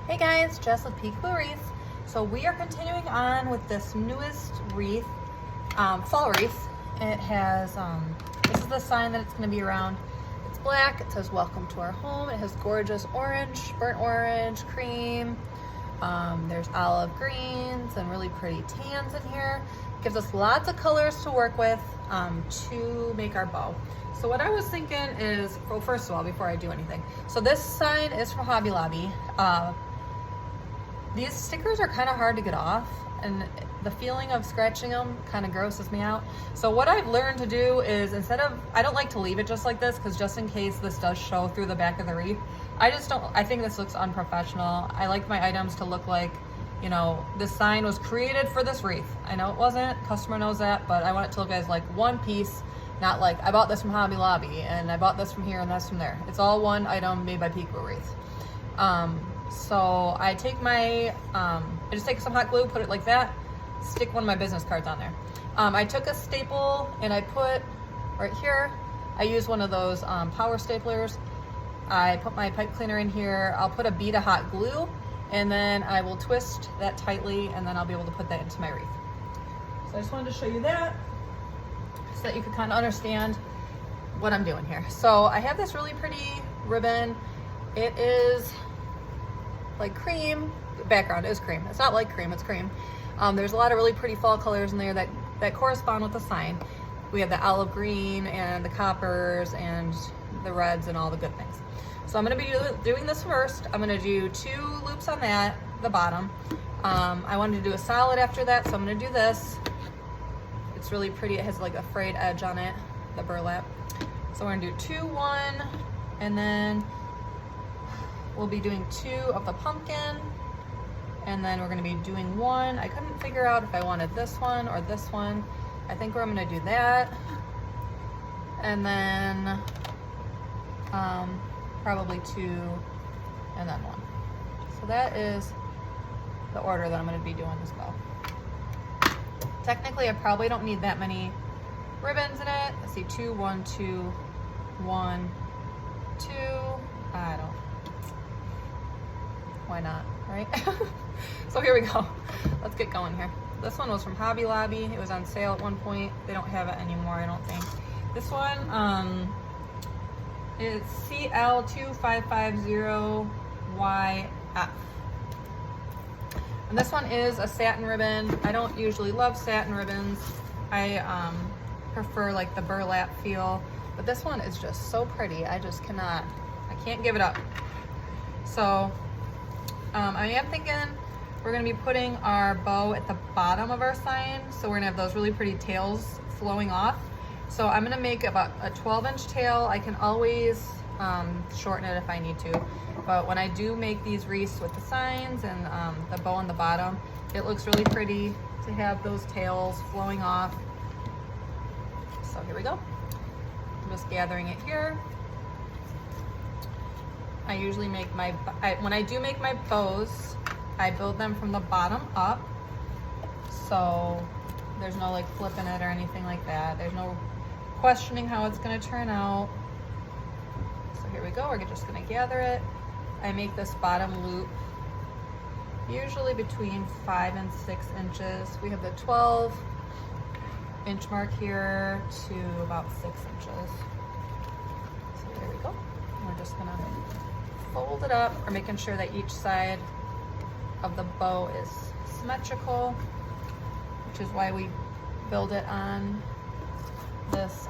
Hey guys, Jess with Wreaths. So we are continuing on with this newest wreath, fall wreath. It has, this is the sign that it's going to be around. It's black, it says welcome to our home. It has gorgeous orange, burnt orange, cream. There's olive greens and really pretty tans in here. Gives us lots of colors to work with to make our bow. So what I was thinking is, well, first of all, before I do anything, so this sign is from Hobby Lobby. These stickers are kind of hard to get off, and the feeling of scratching them kind of grosses me out. So what I've learned to do is, instead of, I don't like to leave it just like this, because just in case this does show through the back of the wreath, I think this looks unprofessional. I like my items to look like, you know, this sign was created for this wreath. I know it wasn't, customer knows that, but I want it to look as like one piece, not like I bought this from Hobby Lobby and I bought this from here and that's from there. It's all one item made by Wreath. So I take my, I just take some hot glue, put it like that, stick one of my business cards on there. I took a staple and I put right here, I use one of those power staplers. I put my pipe cleaner in here. I'll put a bead of hot glue and then I will twist that tightly and then I'll be able to put that into my wreath. So I just wanted to show you that so that you can kind of understand what I'm doing here. So I have this really pretty ribbon. It is like cream. The background is cream. It's not like cream, it's cream. There's a lot of really pretty fall colors in there that correspond with the sign. We have the olive green and the coppers and the reds and all the good things. So I'm gonna be doing this first. I'm gonna do 2 loops on that, the bottom. I wanted to do a solid after that, so I'm gonna do this. It's really pretty. It has like a frayed edge on it, the burlap. So we're gonna do 2, 1, and then we'll be doing 2 of the pumpkin, and then we're gonna be doing 1. I couldn't figure out if I wanted this one or this one. I think I'm gonna do that. And then probably 2, and then 1. So that is the order that I'm gonna be doing this bow. Technically, I probably don't need that many ribbons in it. Let's see, 2, 1, 2, 1, 2. I don't. Why not, right? So here we go. Let's get going here. This one was from Hobby Lobby. It was on sale at one point. They don't have it anymore, I don't think. This one is CL2550YF. And this one is a satin ribbon. I don't usually love satin ribbons. I prefer like the burlap feel, but this one is just so pretty. I can't give it up. So I am thinking we're gonna be putting our bow at the bottom of our sign. So we're gonna have those really pretty tails flowing off. So I'm gonna make about a 12-inch tail. I can always shorten it if I need to. But when I do make these wreaths with the signs and the bow on the bottom, it looks really pretty to have those tails flowing off. So here we go. I'm just gathering it here. I usually make when I do make my bows, I build them from the bottom up. So there's no like flipping it or anything like that. There's no questioning how it's gonna turn out. So here we go, we're just gonna gather it. I make this bottom loop usually between 5 and 6 inches. We have the 12-inch mark here to about 6 inches. So there we go. We're just gonna fold it up. We're making sure that each side of the bow is symmetrical, which is why we build it on this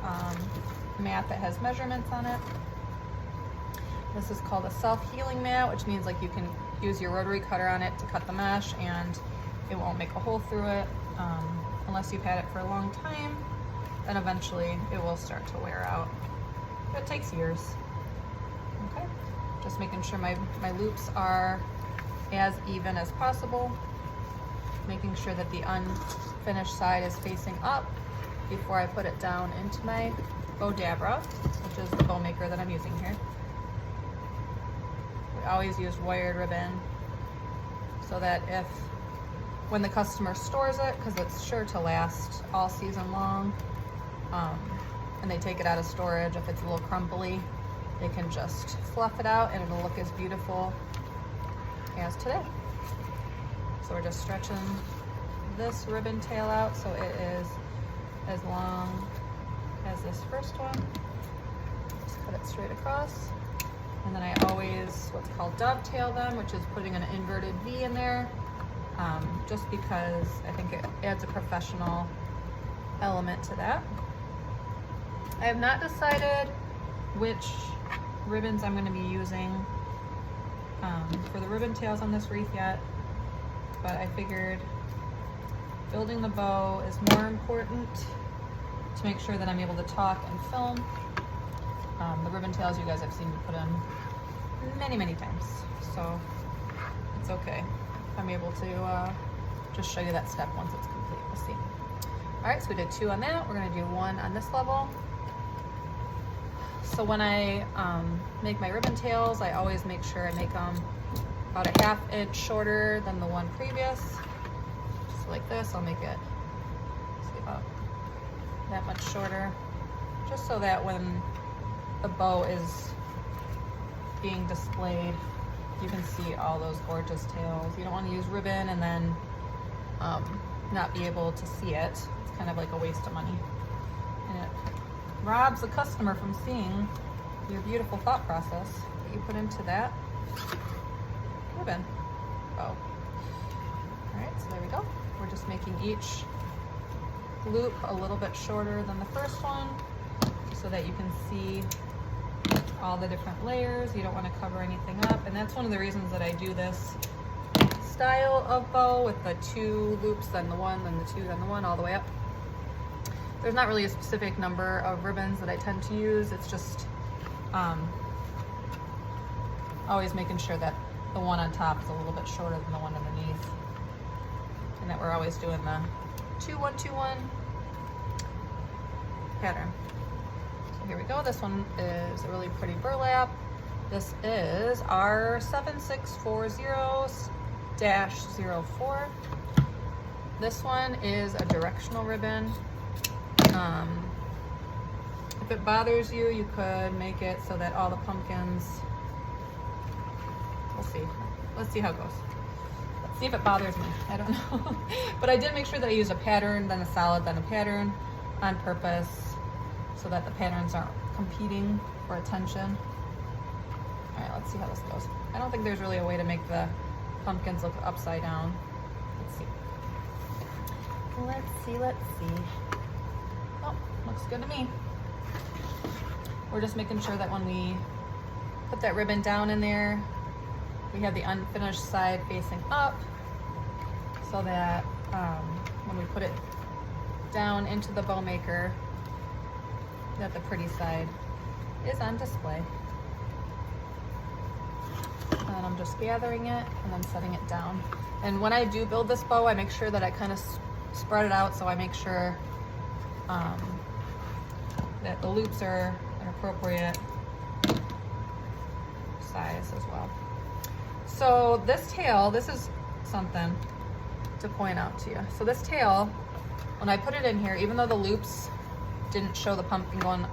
mat that has measurements on it. This is called a self-healing mat, which means like you can use your rotary cutter on it to cut the mesh and it won't make a hole through it. Unless you've had it for a long time, then eventually it will start to wear out. But it takes years. Okay, just making sure my loops are as even as possible. Making sure that the unfinished side is facing up before I put it down into my bow dabra, which is the bow maker that I'm using here. We always use wired ribbon so that when the customer stores it, because it's sure to last all season long, and they take it out of storage, if it's a little crumply, they can just fluff it out and it'll look as beautiful as today. So we're just stretching this ribbon tail out so it is as long as this first one. Just cut it straight across. And then I always what's called dovetail them, which is putting an inverted V in there, just because I think it adds a professional element to that. I have not decided which ribbons I'm going to be using for the ribbon tails on this wreath yet, but I figured building the bow is more important to make sure that I'm able to talk and film. The ribbon tails you guys have seen me put in many, many times, so it's okay. I'm able to just show you that step once it's complete. We'll see. All right, so we did 2 on that. We're gonna do 1 on this level. So when I make my ribbon tails, I always make sure I make them about a 1/2 inch shorter than the one previous. Just like this, I'll make it, see, about that much shorter, just so that when the bow is being displayed, you can see all those gorgeous tails. You don't want to use ribbon and then not be able to see it. It's kind of like a waste of money. And it robs the customer from seeing your beautiful thought process that you put into that ribbon bow. All right, so there we go. We're just making each loop a little bit shorter than the first one so that you can see all the different layers. You don't want to cover anything up, and that's one of the reasons that I do this style of bow with the 2 loops, then the 1, then the 2, then the 1, all the way up. There's not really a specific number of ribbons that I tend to use. It's just always making sure that the one on top is a little bit shorter than the one underneath, and that we're always doing the 2-1-2-1 pattern. So here we go. This one is a really pretty burlap. This is our 7640-04. This one is a directional ribbon. If it bothers you, you could make it so that all the pumpkins, we'll see. Let's see how it goes. Let's see if it bothers me. I don't know. But I did make sure that I used a pattern, then a solid, then a pattern on purpose so that the patterns aren't competing for attention. All right, let's see how this goes. I don't think there's really a way to make the pumpkins look upside down. Let's see. Let's see, let's see. Oh, looks good to me. We're just making sure that when we put that ribbon down in there, we have the unfinished side facing up so that when we put it down into the bow maker, that the pretty side is on display. And I'm just gathering it and then setting it down. And when I do build this bow, I make sure that I kind of spread it out, so I make sure that the loops are an appropriate size as well. So this tail, this is something to point out to you. So this tail, when I put it in here, even though the loops didn't show the pumpkin going,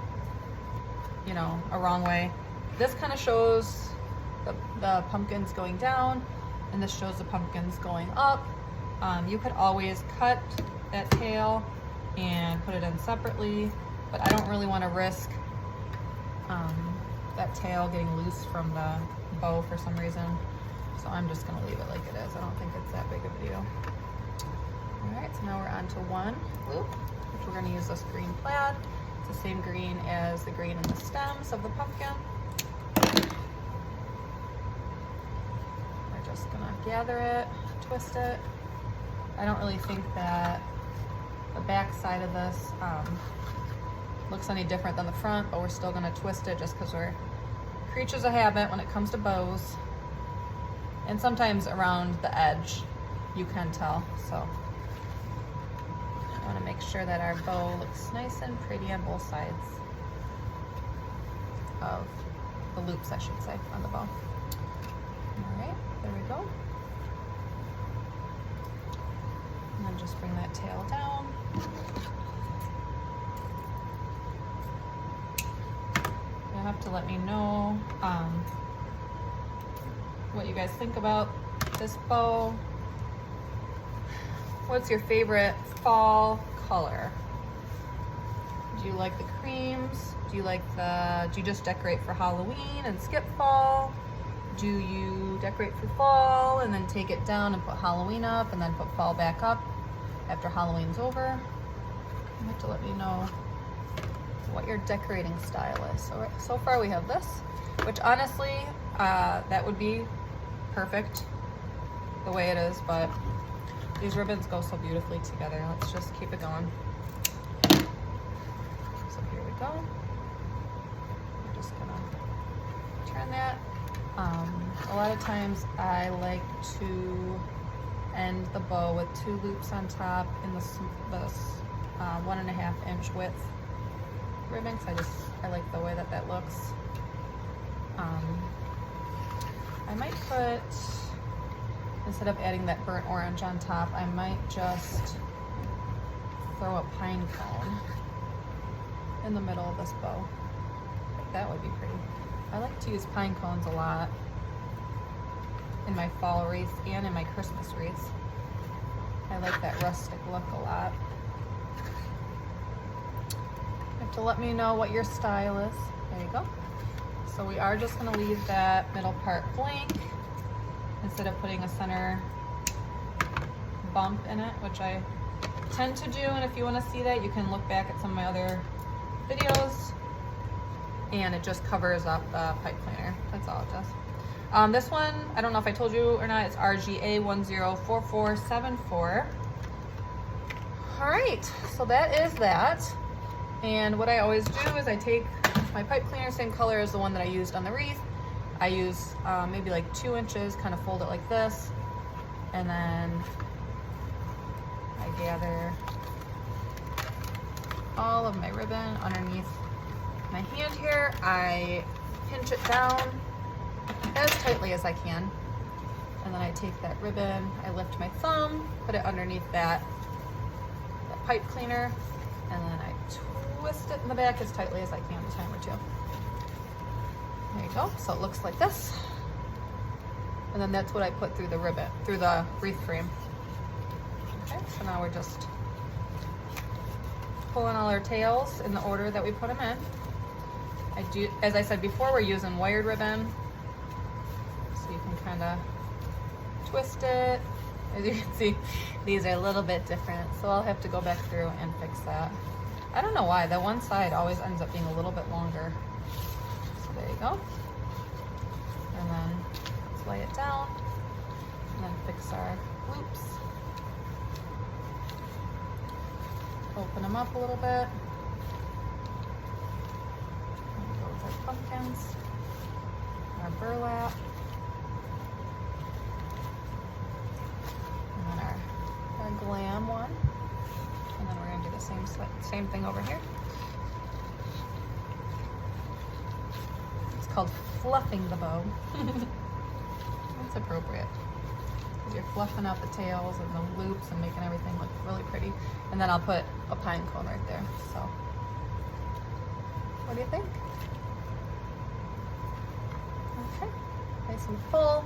you know, a wrong way, this kind of shows the pumpkins going down, and this shows the pumpkins going up. You could always cut that tail and put it in separately, but I don't really want to risk that tail getting loose from the bow for some reason. So I'm just going to leave it like it is. I don't think it's that big of a deal. All right, so now we're on to 1 loop, which we're going to use this green plaid. It's the same green as the green in the stems of the pumpkin. We're just going to gather it, twist it. I don't really think that the back side of this looks any different than the front, but we're still going to twist it just because we're creatures of habit when it comes to bows. And sometimes around the edge you can tell, so I want to make sure that our bow looks nice and pretty on both sides of the loops, I should say, on the bow. All right, there we go. And then just bring that tail down. You'll have to let me know what you guys think about this bow. What's your favorite fall color? Do you like the creams? Do you just decorate for Halloween and skip fall? Do you decorate for fall and then take it down and put Halloween up and then put fall back up after Halloween's over? You have to let me know what your decorating style is. So far we have this, which honestly, that would be perfect the way it is, but these ribbons go so beautifully together. Let's just keep it going. So here we go. I'm just gonna turn that. A lot of times I like to end the bow with 2 loops on top in this 1.5 inch width ribbon, because I like the way that looks. I might put, instead of adding that burnt orange on top, I might just throw a pine cone in the middle of this bow. That would be pretty. I like to use pine cones a lot in my fall wreaths and in my Christmas wreaths. I like that rustic look a lot. You have to let me know what your style is. There you go. So we are just gonna leave that middle part blank instead of putting a center bump in it, which I tend to do. And if you wanna see that, you can look back at some of my other videos, and it just covers up the pipe cleaner. That's all it does. This one, I don't know if I told you or not, it's RGA 104474. All right, so that is that. And what I always do is I take my pipe cleaner, same color as the one that I used on the wreath. I use maybe like 2 inches, kind of fold it like this, and then I gather all of my ribbon underneath my hand here. I pinch it down as tightly as I can, and then I take that ribbon, I lift my thumb, put it underneath that pipe cleaner, and then I twist it in the back as tightly as I can a time or 2. There you go. So it looks like this, and then that's what I put through the ribbon, through the wreath frame. Okay, so now we're just pulling all our tails in the order that we put them in. I do, as I said before, we're using wired ribbon, so you can kind of twist it. As you can see, these are a little bit different, so I'll have to go back through and fix that. I don't know why, the one side always ends up being a little bit longer. So there you go. And then let's lay it down, and then fix our loops. Open them up a little bit. Our pumpkins, our burlap, and then our glam one, and then we're going to do the same thing over here. It's called fluffing the bow. That's appropriate, because you're fluffing out the tails and the loops and making everything look really pretty. And then I'll put a pine cone right there. So what do you think? Okay, nice and full.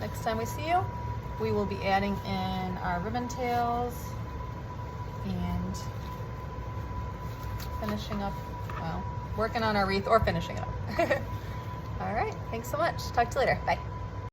Next time we see you, we will be adding in our ribbon tails and finishing up, well, working on our wreath or finishing it up. All right, thanks so much. Talk to you later. Bye.